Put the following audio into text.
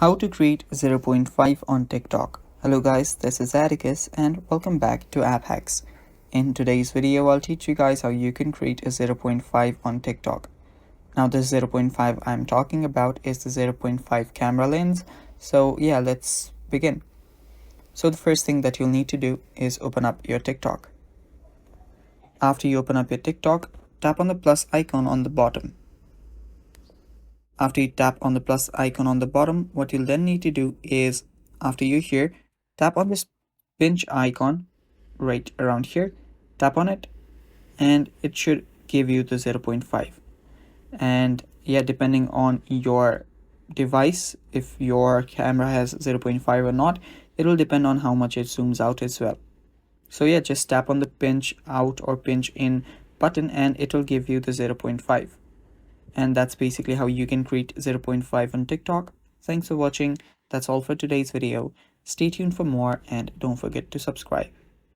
How to create 0.5 on TikTok. Hello guys, this is Atticus and welcome back to App Hacks. In today's video, I'll teach you guys how you can create a 0.5 on TikTok. Now this 0.5 I'm talking about is the 0.5 camera lens. So yeah, let's begin. So the first thing that you'll need to do is open up your TikTok. After you open up your TikTok, tap on the plus icon on the bottom. After you tap on the plus icon on the bottom, what you'll then need to do is, after you're here, tap on this pinch icon right around here, tap on it, and it should give you the 0.5. And yeah, depending on your device, if your camera has 0.5 or not, it will depend on how much it zooms out as well. So yeah, just tap on the pinch out or pinch in button and it will give you the 0.5. And that's basically how you can create 0.5 on TikTok. Thanks for watching. That's all for today's video. Stay tuned for more and don't forget to subscribe.